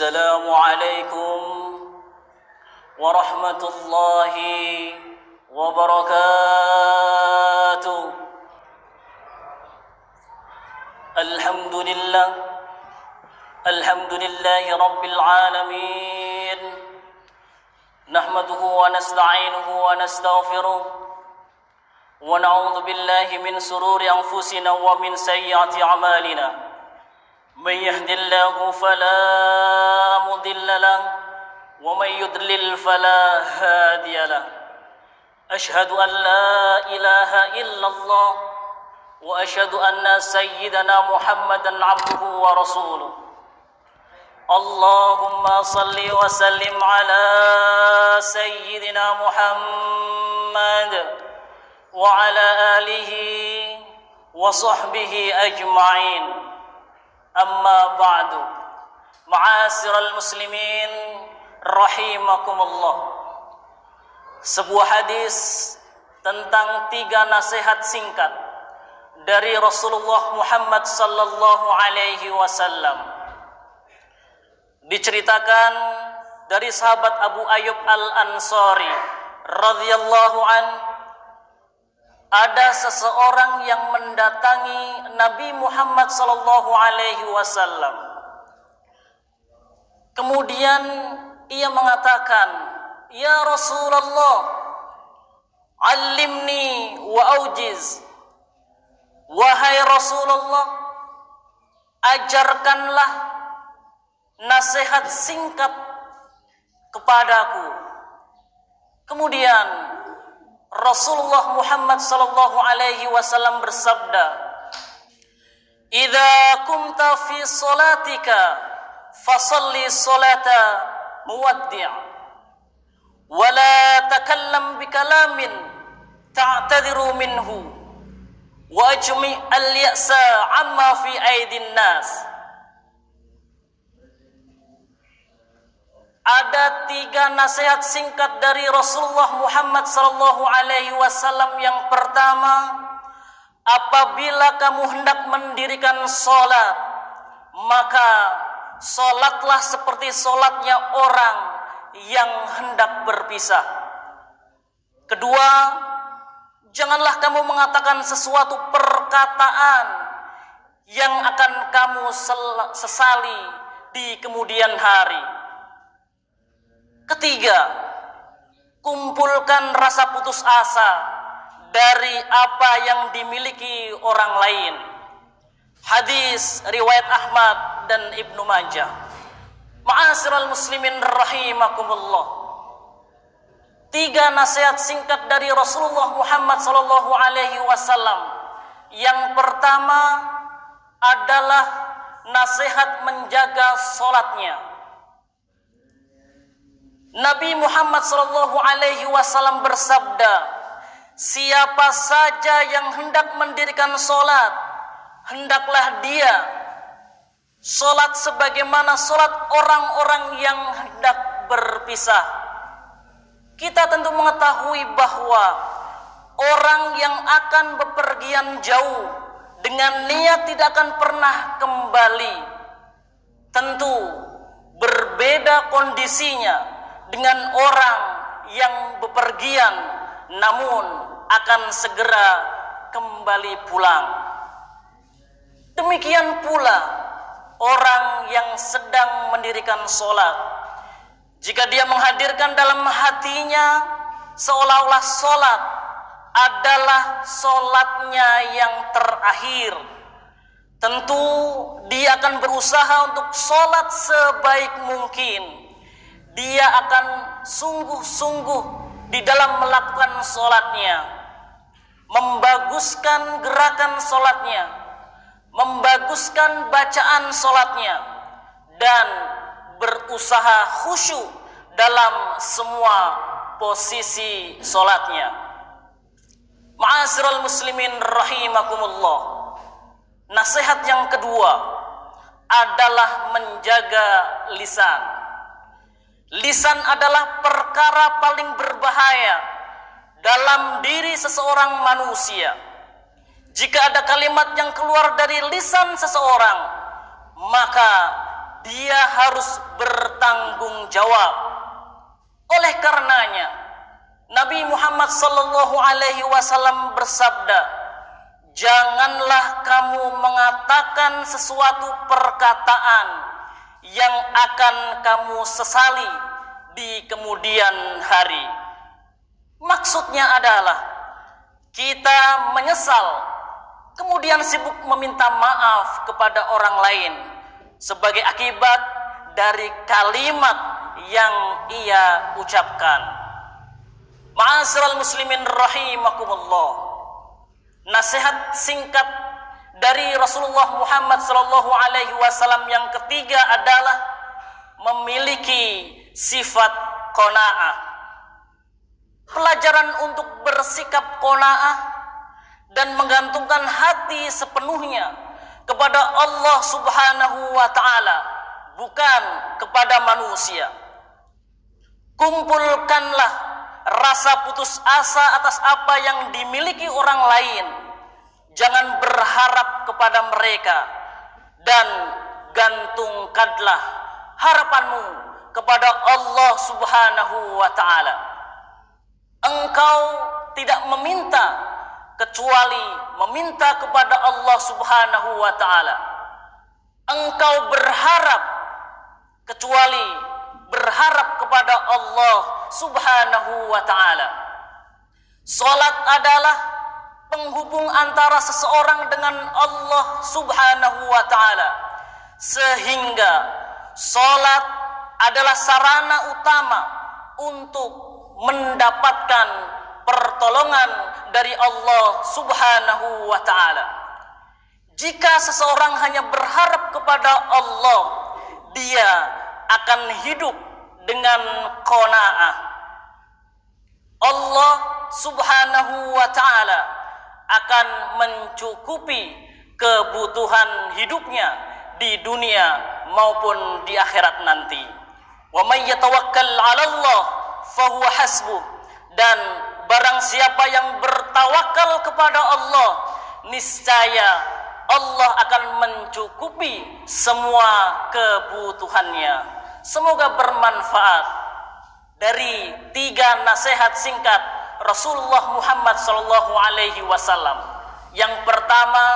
السلام عليكم ورحمة الله وبركاته. الحمد لله رب العالمين، نحمده ونستعينه ونستغفره ونعوذ بالله من شرور أنفسنا ومن سيئات أعمالنا. من يهد الله فلا مضل له ومن يضلل فلا هادي له. أشهد أن لا إله إلا الله وأشهد أن سيدنا محمدا عبده ورسوله. اللهم صل وسلم على سيدنا محمد وعلى آله وصحبه أجمعين. أما بعد، معاشر المسلمين rahimakumullah. Sebuah hadis tentang 3 nasihat singkat dari Rasulullah Muhammad sallallahu alaihi wasallam. Diceritakan dari sahabat Abu Ayyub Al-Ansari radhiyallahu an, ada seseorang yang mendatangi Nabi Muhammad sallallahu alaihi wasallam. Kemudian ia mengatakan, "Ya Rasulullah, allimni wa aujiz." Wahai Rasulullah, ajarkanlah nasihat singkat kepadaku. Kemudian Rasulullah Muhammad sallallahu alaihi wasallam bersabda, "Idza kumta fi salatika fasalli salata muwaddi', wa la takallam bikalamin ta'tadiru minhu, wa ajmi' al-ya'sa 'amma fi aidin nas." Ada 3 nasihat singkat dari Rasulullah Muhammad sallallahu alaihi wasallam. Yang pertama, apabila kamu hendak mendirikan salat, maka salatlah seperti salatnya orang yang hendak berpisah. Kedua, janganlah kamu mengatakan sesuatu perkataan yang akan kamu sesali di kemudian hari. Ketiga, kumpulkan rasa putus asa dari apa yang dimiliki orang lain. Hadis riwayat Ahmad dan Ibnu Majah. Ma'asyiral muslimin rahimakumullah. 3 nasihat singkat dari Rasulullah Muhammad sallallahu alaihi wasallam. Yang pertama adalah nasihat menjaga salatnya. Nabi Muhammad sallallahu alaihi wasallam bersabda, "Siapa saja yang hendak mendirikan salat, hendaklah dia salat sebagaimana salat orang-orang yang hendak berpisah." Kita tentu mengetahui bahwa orang yang akan bepergian jauh dengan niat tidak akan pernah kembali, tentu berbeda kondisinya dengan orang yang bepergian namun akan segera kembali pulang. Demikian pula orang yang sedang mendirikan salat, jika dia menghadirkan dalam hatinya seolah-olah salat adalah salatnya yang terakhir, tentu dia akan berusaha untuk salat sebaik mungkin. Dia akan sungguh-sungguh di dalam melakukan salatnya, membaguskan gerakan salatnya, membaguskan bacaan salatnya, dan berusaha khusyuk dalam semua posisi salatnya. Ma'asyiral muslimin rahimakumullah. Nasihat yang kedua adalah menjaga lisan. Lisan adalah perkara paling berbahaya dalam diri seseorang manusia. Jika ada kalimat yang keluar dari lisan seseorang, maka dia harus bertanggung jawab. Oleh karenanya, Nabi Muhammad sallallahu alaihi wasallam bersabda, "Janganlah kamu mengatakan sesuatu perkataan yang akan kamu sesali di kemudian hari." Maksudnya adalah kita menyesal, kemudian sibuk meminta maaf kepada orang lain sebagai akibat dari kalimat yang ia ucapkan. Ma'asyiral muslimin rahimakumullah. Nasihat singkat dari Rasulullah Muhammad sallallahu alaihi wasallam yang ketiga adalah memiliki sifat qanaah. Pelajaran untuk bersikap qanaah dan menggantungkan hati sepenuhnya kepada Allah Subhanahu wa taala, bukan kepada manusia. Kumpulkanlah rasa putus asa atas apa yang dimiliki orang lain. Jangan berharap kepada mereka, dan gantungkanlah harapanmu kepada Allah Subhanahu wa taala. Engkau tidak meminta kecuali meminta kepada Allah Subhanahu wa taala. Engkau berharap kecuali berharap kepada Allah Subhanahu wa taala. Salat adalah penghubung antara seseorang dengan Allah Subhanahu wa taala, sehingga salat adalah sarana utama untuk mendapatkan pertolongan dari Allah Subhanahu wa taala. Jika seseorang hanya berharap kepada Allah, dia akan hidup dengan qanaah. Allah Subhanahu wa taala akan mencukupi kebutuhan hidupnya di dunia maupun di akhirat nanti. Wa may yatawakkal 'ala Allah fahuwa hasbuh. Dan barang siapa yang bertawakal kepada Allah, niscaya Allah akan mencukupi semua kebutuhannya. Semoga bermanfaat dari 3 nasihat singkat Rasulullah Muhammad sallallahu alaihi wasallam. Yang pertama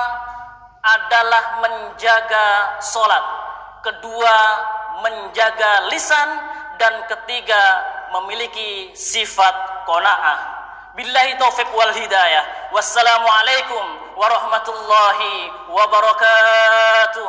adalah menjaga salat, kedua menjaga lisan, dan ketiga memiliki sifat qanaah. Billahi taufiq wal hidayah. Wassalamualaikum warahmatullahi wabarakatuh.